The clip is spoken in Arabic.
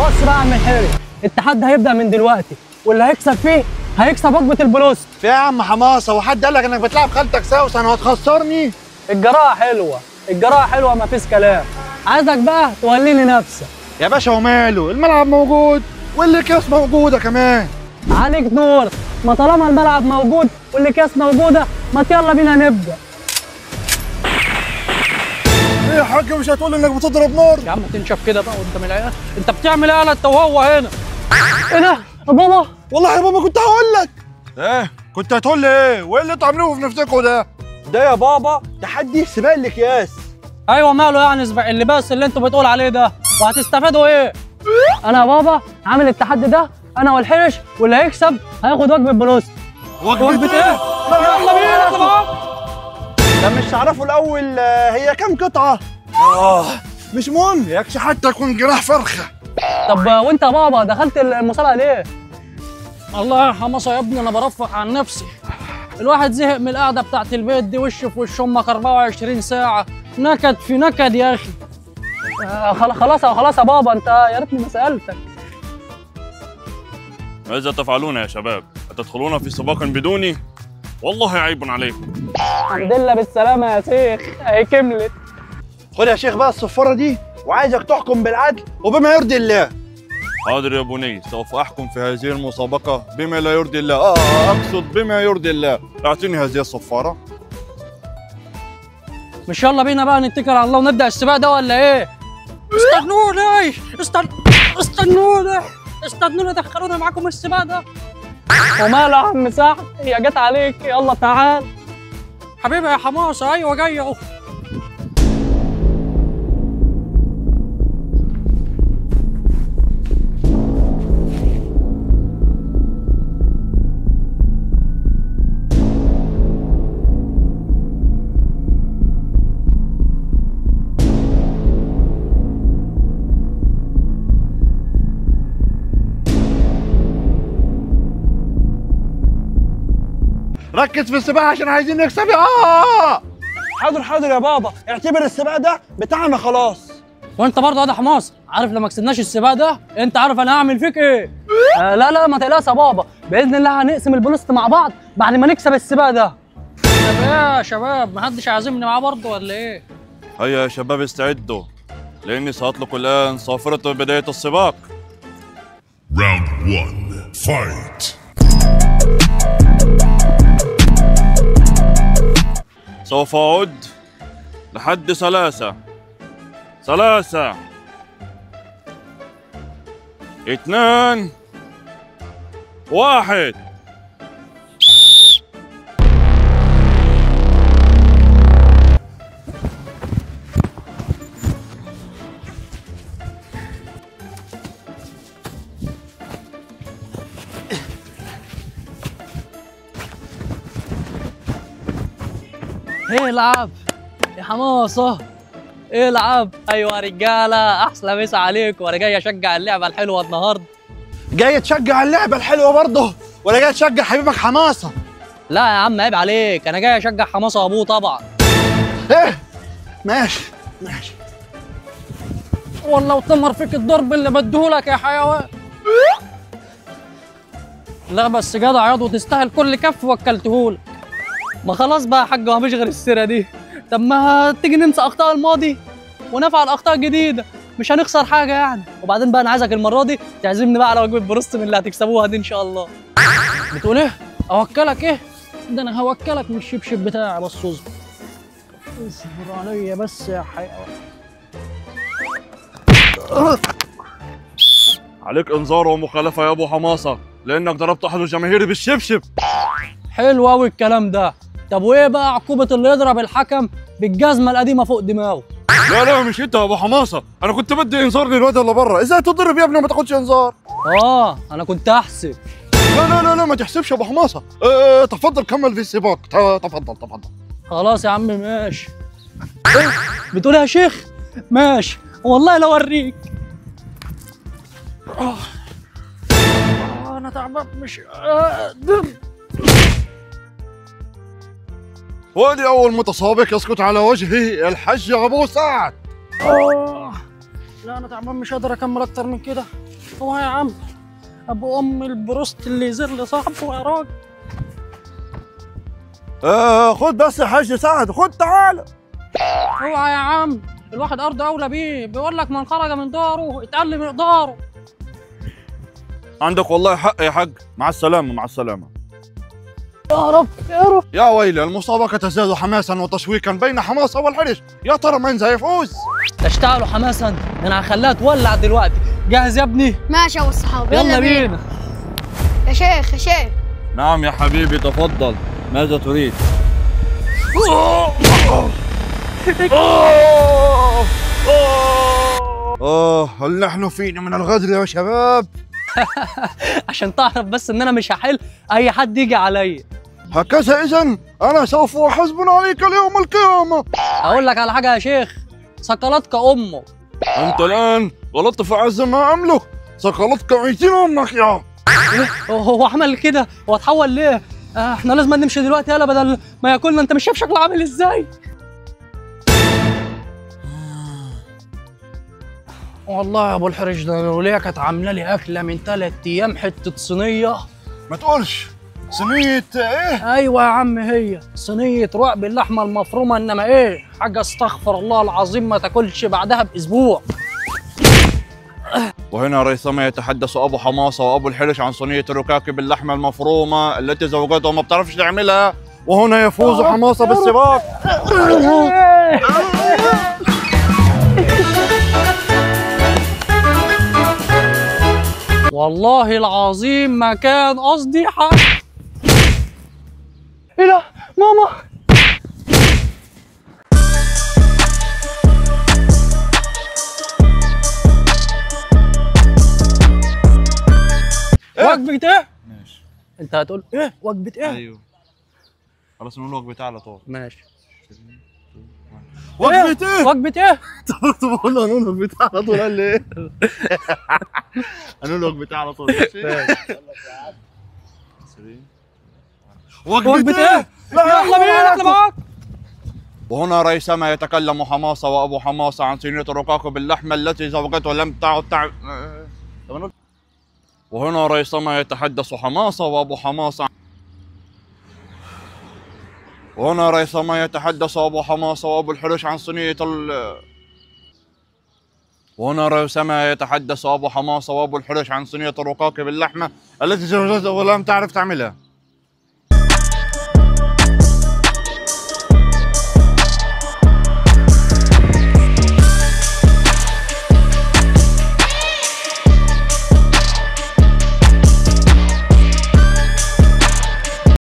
بص بقى يا عم الحارس، التحدي هيبدأ من دلوقتي، واللي هيكسب فيه هيكسب وجبة البروست. في يا عم حماسة، وحد قال لك انك بتلعب خالتك سوسن وهتخسرني؟ الجراحة حلوة، الجراحة حلوة مفيش كلام. عايزك بقى توليني نفسك. يا باشا وماله، الملعب موجود والاكياس موجودة كمان. عليك نور، ما طالما الملعب موجود والاكياس موجودة، ما يلا بينا نبدأ. ايه يا حاج، مش هتقول انك بتضرب نار؟ يا عم تنشف كده بقى وانت من العيال، انت بتعمل ايه انت وهو هنا؟ ايه ده؟ يا بابا والله يا بابا كنت هقول لك. ايه كنت هتقول لي ايه؟ وايه اللي تعملوه في نفسكوا ده؟ ده يا بابا تحدي سباق الاكياس. ايوه ماله يعني سباق اللباس اللي انتوا بتقول عليه ده، وهتستفادوا ايه؟ انا يا بابا عامل التحدي ده انا والحرش، واللي هيكسب هياخد وجبة بروست. وجبة ايه؟ يلا بينا طبعا. ده مش تعرفوا الاول هي كام قطعة؟ مش مهم، يكش حتى يكون جراح فرخة. طب وانت يا بابا دخلت المسابقة ليه؟ الله يا حماصة يا ابني، انا برفع عن نفسي. الواحد زهق من القعدة بتاعت البيت دي، وش في وش امك 24 ساعة، نكد في نكد يا اخي. خلاص يا بابا، انت يا ريتني ما سألتك. ماذا تفعلون يا شباب؟ أتدخلون في سباق بدوني؟ والله عيب عليكم. الحمد لله بالسلامة يا شيخ، اهي كملت. خد يا شيخ بقى الصفارة دي، وعايزك تحكم بالعدل وبما يرضي الله. حاضر يا بني، سوف أحكم في هذه المسابقة بما لا يرضي الله. أقصد بما يرضي الله. أعطيني هذه الصفارة. مش يلا بينا بقى نتكل على الله ونبدأ السباق ده ولا ايه؟ استنوني استنوني دخلونا معاكم السباق ده. وماله يا عم سعد، هي جت عليك، يلا تعال. حبيبي يا حماصة، ايوه جاي اهو. ركز في السباق عشان عايزين نكسب. حاضر يا بابا، اعتبر السباق ده بتاعنا خلاص. وانت برضه يا حماص، عارف لما كسبناش السباق ده انت عارف انا هعمل فيك ايه؟ لا ما تقلقش يا بابا، باذن الله هنقسم البولست مع بعض بعد ما نكسب السباق ده. طب ايه يا شباب، محدش عازمني معاه برضه ولا ايه؟ هيا يا شباب استعدوا، لأني سأطلق الآن صافرة بداية السباق. Round 1 Fight. سوف أعد لحد 3 2 1. العب يا حماصة، العب. ايوه يا رجاله، احلى مسا عليكم، وانا جاي اشجع اللعبه الحلوه النهارده. جاي تشجع اللعبة الحلوة برضه ولا جاي تشجع حبيبك حماسة؟ لا يا عم عيب عليك، انا جاي اشجع حماصة ابوه طبعا. ايه ماشي. والله وتمر فيك الضرب اللي بديهولك يا حيوان. لا بس جدع عياض، وتستاهل كل كف وكلتهولك. ما خلاص بقى يا حاج، ما فيش غير السيره دي. طب ما تيجي ننسى اخطاء الماضي ونفعل اخطاء جديده، مش هنخسر حاجه يعني. وبعدين بقى انا عايزك المره دي تعزمني بقى على وجبه بروست من اللي هتكسبوها دي ان شاء الله. بتقول ايه؟ اوكلك ايه؟ ده انا هوكلك من الشبشب بتاعي، بس اصبر عليا بس يا حيوان. عليك إنذار ومخالفة يا أبو حماصة، لأنك ضربت أحد الجماهير بالشبشب. حلو قوي الكلام ده. طب وايه بقى عقوبه اللي يضرب الحكم بالجزمه القديمه فوق دماغه؟ لا مش انت يا ابو حماصه، انا كنت بدي انذار للواد اللي بره. ازاي تضرب يا ابني وما تاخدش انذار؟ انا كنت احسب. لا ما تحسبش يا ابو حماصه. تفضل كمل في السباق. تفضل. خلاص يا عم ماشي. بتقول يا شيخ؟ ماشي والله لو اوريك. انا تعبان مش قادر. ولي اول متسابق يسقط على وجهه الحج ابو سعد. لا انا تعبان مش قادر اكمل اكتر من كده. هو يا عم ابو ام البروست اللي يذل صاحبه يا راجل. خد بس يا حاج سعد، خد تعال. اوعى يا عم، الواحد ارض اولى بيه، بيقول لك من خرج من داره اتقل مقداره. عندك والله حق يا حق. مع السلامة مع السلامة. يا رب يا رب. يا ويلي، المسابقة تزداد حماسا وتشويقا بين حماسة والحرش. يا ترى من سيفوز؟ تشتغلوا حماسا، انا هخليها تولع دلوقتي. جاهز يا ابني؟ ماشي يا ابو الصحاب، يلا بينا. يا شيخ يا شيخ. نعم يا حبيبي، تفضل. ماذا تريد؟ هل نحن فينا من الغدر يا شباب؟ عشان تعرف بس ان انا مش هحل اي حد يجي عليا. هكذا إذن أنا سوف أحاسب عليك اليوم القيامة. اقول لك على حاجه يا شيخ، سكلتك امه. أنت الآن غلطت في عز ما أملك. سقلتك عيتين أمك يا. هو عمل كده؟ هو اتحول ليه؟ احنا لازم نمشي دلوقتي يلا بدل ما ياكلنا. انت مش شايف شكله عامل ازاي؟ والله يا ابو الحرج ده الوليه كانت عامله لي اكله من 3 ايام، حته صينيه. ما تقولش صينية إيه؟ ايوه يا عم، هي صينيه رقاق باللحمه المفرومه، انما ايه حاجه استغفر الله العظيم ما تاكلش بعدها باسبوع. وهنا ريثما يتحدث أبو حماصة وأبو الحرش عن صينية الركاكي باللحمة المفرومة التي زوجته ما بتعرفش تعملها، وهنا يفوز حماصة بالسباق. والله العظيم ما كان قصدي حق. ايه ده؟ ماما! وجبة ايه؟ ماشي. انت هتقول ايه؟ وجبة ايه؟ أيوه خلاص نقول الوجبة على طول. ماشي. وجبة إيه؟ وجبة ايه؟ كنت بقول له هنقول وجبة على طول، قال لي إيه؟ هنقول الوجبة على طول. وجبة ايه؟ يلا بينا احنا معاك. وهنا ريثما يتكلم حماصة وأبو حماصة عن صينية الرقاق باللحمة التي زوجته لم تعد وهنا ريثما يتحدث حماصة وأبو حماصة. وهنا ريثما يتحدث أبو حماصة وأبو الحرش عن صينية وهنا ريثما يتحدث أبو حماصة وأبو الحرش عن صينية الرقاق باللحمة التي زوجته ولم تعرف تعملها.